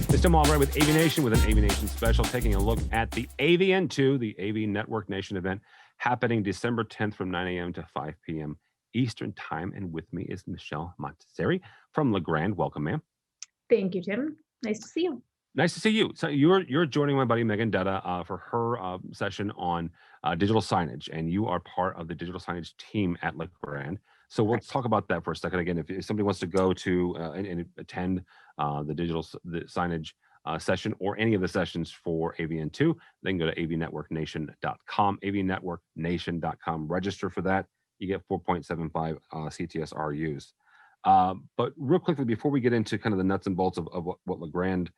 It's Tim Albright with AVNation with an AVNation special, taking a look at the AVN2, the AV Network Nation event, happening December 10th from 9 a.m. to 5 p.m. Eastern Time. And with me is Michelle Montesseri from Legrand. Welcome, ma'am. Thank you, Tim. Nice to see you. Nice to see you. So you're joining my buddy Megan Dutta for her session on digital signage, and you are part of the digital signage team at Legrand. So let's talk about that for a second. Again, if somebody wants to go to and attend the signage session or any of the sessions for AVN2, they can go to avnetworknation.com, avnetworknation.com. Register for that. You get 4.75 CTSRUs. But real quickly, before we get into kind of the nuts and bolts of what Legrand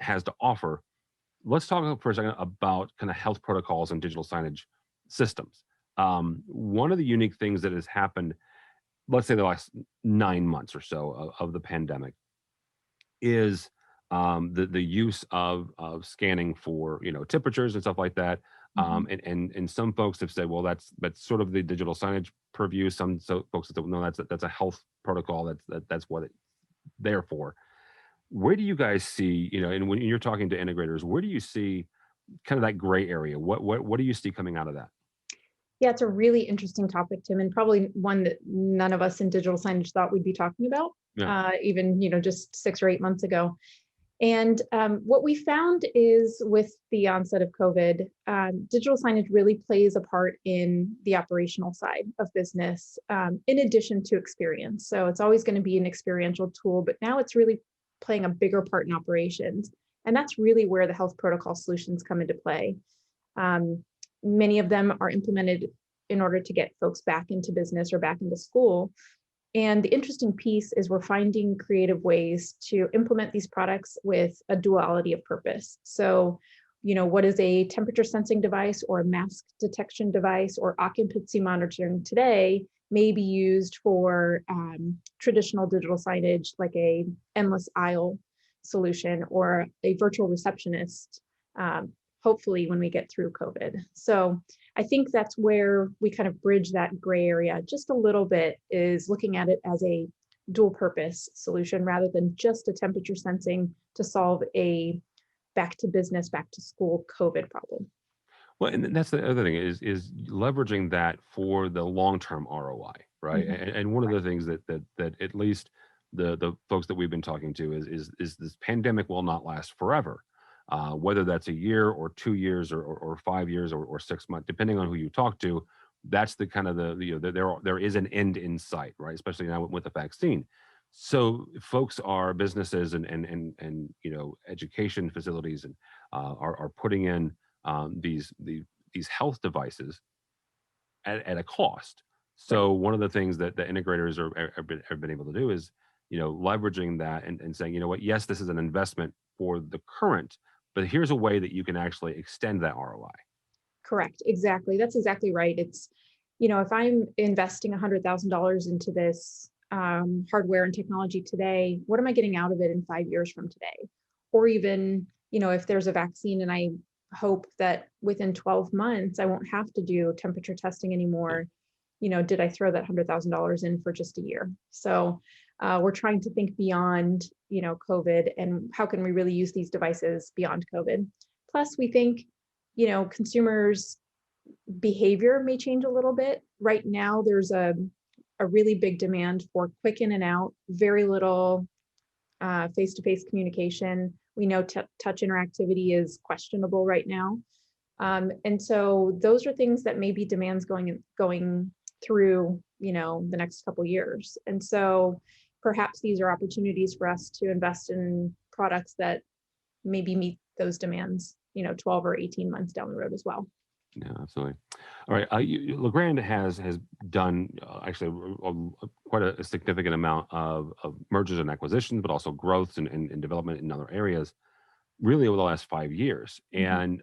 has to offer, let's talk for a second about kind of health protocols and digital signage systems. One of the unique things that has happened, let's say the last 9 months or so of the pandemic, is the use of scanning for temperatures and stuff like that. And some folks have said, well, that's sort of the digital signage purview. Some folks have said, no, that's a health protocol. That's what it's there for. Where do you guys see, and when you're talking to integrators, where do you see kind of that gray area? What do you see coming out of that? Yeah, it's a really interesting topic, Tim, and probably one that none of us in digital signage thought we'd be talking about, even just 6 or 8 months ago. And what we found is with the onset of COVID, digital signage really plays a part in the operational side of business, in addition to experience. So it's always going to be an experiential tool, but now it's really playing a bigger part in operations. And that's really where the health protocol solutions come into play. Many of them are implemented in order to get folks back into business or back into school. And the interesting piece is we're finding creative ways to implement these products with a duality of purpose. So, what is a temperature sensing device or a mask detection device or occupancy monitoring today may be used for traditional digital signage, like a endless aisle solution or a virtual receptionist, hopefully when we get through COVID. So I think that's where we kind of bridge that gray area just a little bit, is looking at it as a dual purpose solution rather than just a temperature sensing to solve a back to business, back to school COVID problem. Well, and that's the other thing is leveraging that for the long-term ROI, right? And one of the things that at least the folks that we've been talking to is this pandemic will not last forever. Whether that's a year or 2 years or 5 years or 6 months, depending on who you talk to, that's the kind of there is an end in sight, right? Especially now with the vaccine. So folks businesses and education facilities and are putting in these health devices at a cost. So one of the things that the integrators have been able to do is leveraging that and saying, what, yes, this is an investment for the current, but here's a way that you can actually extend that ROI. Correct. Exactly. That's exactly right. It's, if I'm investing $100,000 into this hardware and technology today, what am I getting out of it in 5 years from today? Or even, if there's a vaccine and I hope that within 12 months, I won't have to do temperature testing anymore. Did I throw that $100,000 in for just a year? So we're trying to think beyond, COVID, and how can we really use these devices beyond COVID? Plus, we think, consumers' behavior may change a little bit. Right now, there's a really big demand for quick in and out, very little face-to-face communication. We know touch interactivity is questionable right now. And so those are things that may be demands going through, the next couple of years. And so perhaps these are opportunities for us to invest in products that maybe meet those demands, 12 or 18 months down the road as well. Yeah, absolutely. All right. Legrand has done actually quite a significant amount of mergers and acquisitions, but also growth and development in other areas, really over the last 5 years. And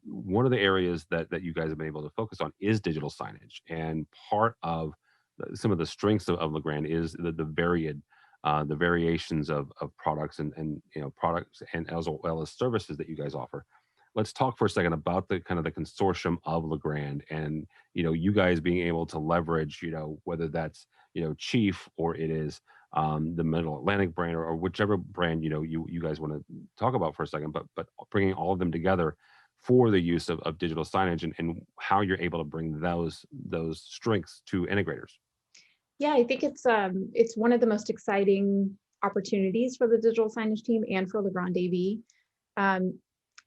one of the areas that you guys have been able to focus on is digital signage. And part of some of the strengths of Legrand is the variations of products and products and as well as services that you guys offer. Let's talk for a second about the kind of the consortium of Legrand and you guys being able to leverage whether that's Chief, or it is the Middle Atlantic brand, or whichever brand you guys want to talk about for a second, but bringing all of them together for the use of digital signage, and how you're able to bring those strengths to integrators. Yeah, I think it's one of the most exciting opportunities for the digital signage team and for Legrand AV. Um,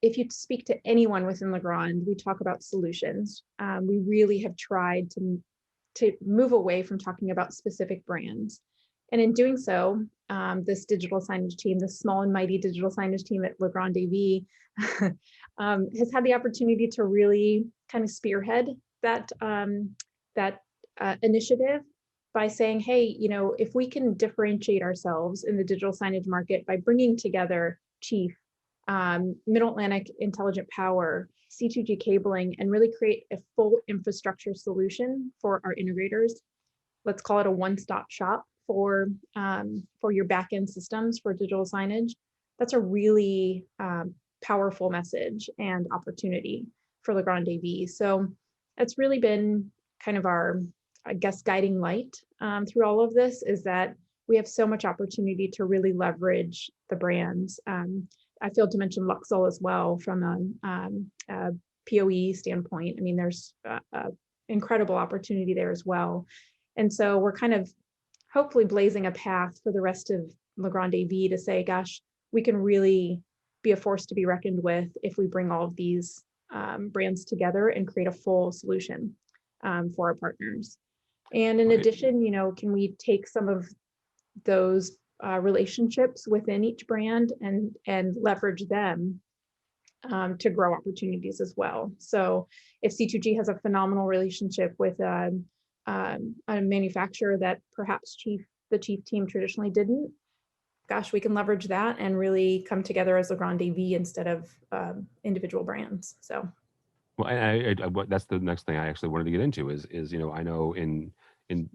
if you speak to anyone within Legrand, we talk about solutions. We really have tried to move away from talking about specific brands. And in doing so, this digital signage team, this small and mighty digital signage team at Legrand AV, has had the opportunity to really kind of spearhead that initiative by saying, hey, if we can differentiate ourselves in the digital signage market by bringing together Chief, Middle Atlantic Intelligent Power, C2G cabling, and really create a full infrastructure solution for our integrators. Let's call it a one-stop shop for your back-end systems for digital signage. That's a really powerful message and opportunity for Legrand AV. So that's really been kind of our, I guess, guiding light through all of this, is that we have so much opportunity to really leverage the brands. I failed to mention Luxol as well from a POE standpoint. I mean, there's incredible opportunity there as well. And so we're kind of hopefully blazing a path for the rest of Legrand AV to say, gosh, we can really be a force to be reckoned with if we bring all of these brands together and create a full solution for our partners. And in addition, can we take some of those relationships within each brand and leverage them to grow opportunities as well. So if C2G has a phenomenal relationship with a manufacturer that perhaps the Chief team traditionally didn't, gosh, we can leverage that and really come together as Legrand AV instead of individual brands. So. Well, that's the next thing I actually wanted to get into is I know in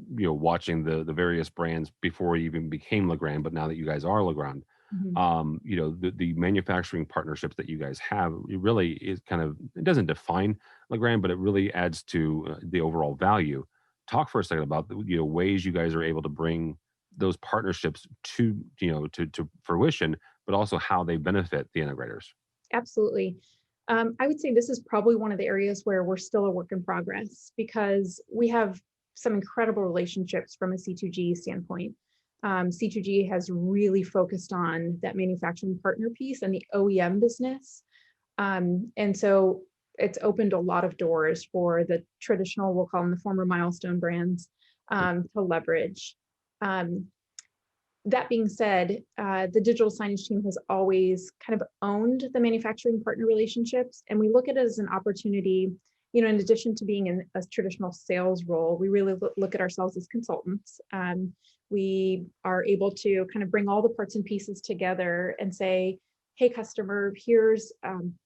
watching the various brands before you even became Legrand, but now that you guys are Legrand, the manufacturing partnerships that you guys have, it really is it doesn't define Legrand, but it really adds to the overall value. Talk for a second about the ways you guys are able to bring those partnerships to fruition, but also how they benefit the integrators. Absolutely. I would say this is probably one of the areas where we're still a work in progress, because we have some incredible relationships from a C2G standpoint. C2G has really focused on that manufacturing partner piece and the OEM business. And so it's opened a lot of doors for the traditional, we'll call them the former milestone brands, to leverage. That being said, the digital signage team has always kind of owned the manufacturing partner relationships, and we look at it as an opportunity. In addition to being in a traditional sales role, we really look at ourselves as consultants. We are able to kind of bring all the parts and pieces together and say, hey, customer, here's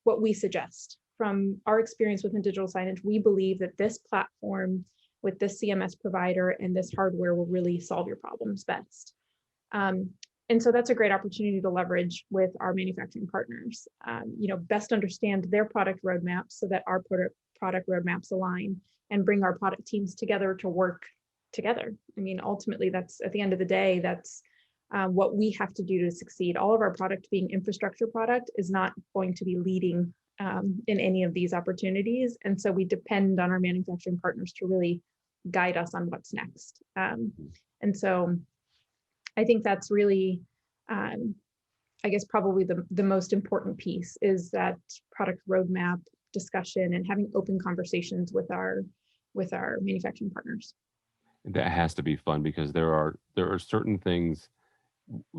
what we suggest. From our experience within digital signage, we believe that this platform with this CMS provider and this hardware will really solve your problems best. And so that's a great opportunity to leverage with our manufacturing partners, best understand their product roadmaps so that our product roadmaps align, and bring our product teams together to work together. I mean, ultimately, that's at the end of the day, that's what we have to do to succeed. All of our product being infrastructure product is not going to be leading in any of these opportunities. And so we depend on our manufacturing partners to really guide us on what's next. And so I think that's really, I guess, probably the most important piece is that product roadmap discussion and having open conversations with our manufacturing partners. That has to be fun, because there are certain things,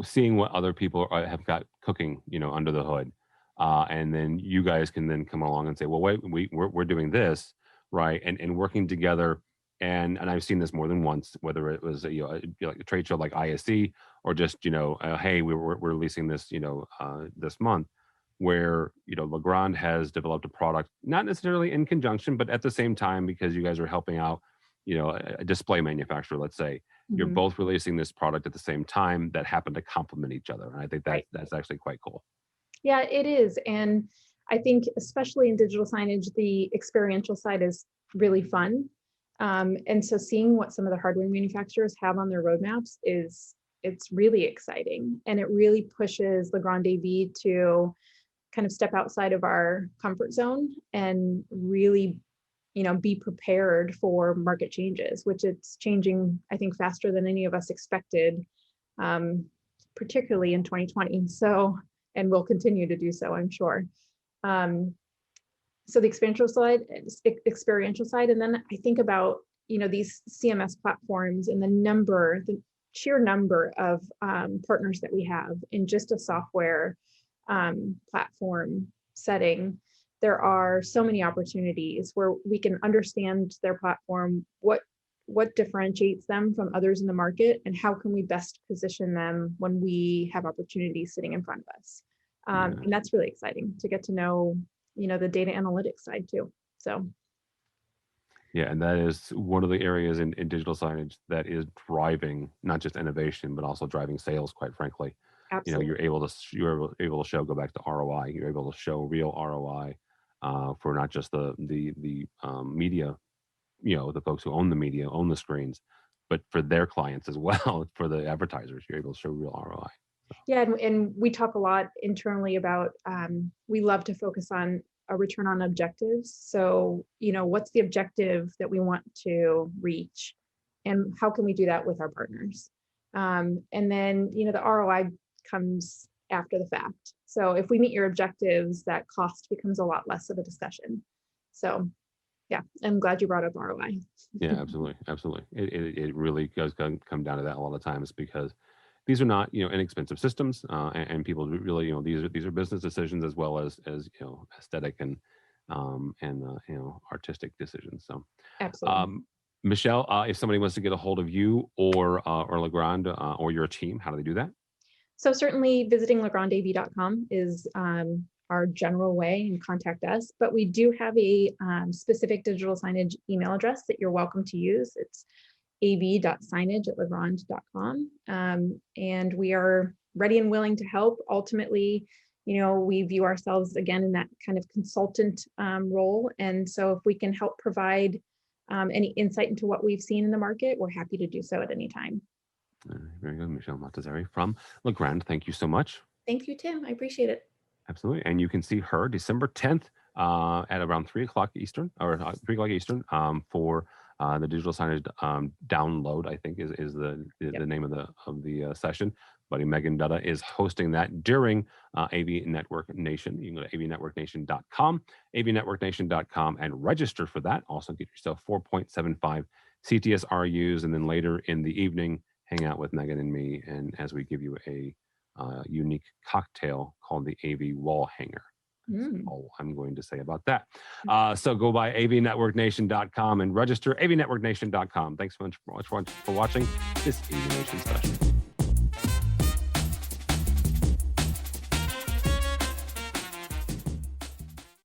seeing what other people have got cooking, under the hood, and then you guys can then come along and say, well, wait, we're doing this, right, and working together. And I've seen this more than once, whether it was like a trade show like ISE, or just hey, we're releasing this this month, where Legrand has developed a product, not necessarily in conjunction, but at the same time, because you guys are helping out a display manufacturer, let's say. You're both releasing this product at the same time that happen to complement each other, and I think that's actually quite cool. Yeah, it is. And I think especially in digital signage, the experiential side is really fun. And so seeing what some of the hardware manufacturers have on their roadmaps it's really exciting. And it really pushes Legrand AV to kind of step outside of our comfort zone and really, be prepared for market changes, which it's changing, I think, faster than any of us expected, particularly in 2020. So, and will continue to do so, I'm sure. So the experiential side, and then I think about, these CMS platforms and the sheer number of partners that we have in just a software platform setting. There are so many opportunities where we can understand their platform, what differentiates them from others in the market, and how can we best position them when we have opportunities sitting in front of us. And that's really exciting to get to know, the data analytics side too. So. Yeah, and that is one of the areas in digital signage that is driving not just innovation, but also driving sales, quite frankly. Absolutely. You're able to show, go back to ROI. You're able to show real ROI for not just the media, the folks who own the media, own the screens, but for their clients as well, for the advertisers. You're able to show real ROI. Yeah, and we talk a lot internally about, we love to focus on a return on objectives. So, what's the objective that we want to reach, and how can we do that with our partners? And then, the ROI comes after the fact. So if we meet your objectives, that cost becomes a lot less of a discussion. So yeah, I'm glad you brought up ROI. Yeah, absolutely. Absolutely. It really does come down to that a lot of times, because these are not, inexpensive systems, and people really, these are business decisions as well as aesthetic and artistic decisions. So, Absolutely. Michelle, if somebody wants to get a hold of you or Legrand or your team, how do they do that? So certainly visiting legrandav.com is our general way, and contact us. But we do have a specific digital signage email address that you're welcome to use. It's av.signage@legrand.com. And we are ready and willing to help. Ultimately, we view ourselves again in that kind of consultant role. And so if we can help provide any insight into what we've seen in the market, we're happy to do so at any time. Very good. Michelle Montazeri from Legrand. Thank you so much. Thank you, Tim. I appreciate it. Absolutely. And you can see her December 10th at around 3 o'clock Eastern, or 3 o'clock Eastern, for the digital signage download, I think is the name of the session. Buddy Megan Dutta is hosting that during AV Network Nation. You can go to avnetworknation.com, avnetworknation.com, and register for that. Also get yourself 4.75 CTS-RUs, and then later in the evening, hang out with Megan and me, and as we give you a unique cocktail called the AV Wall Hanger. That's all I'm going to say about that. So go by avnetworknation.com and register, avnetworknation.com. Thanks so much for watching this AVNation special.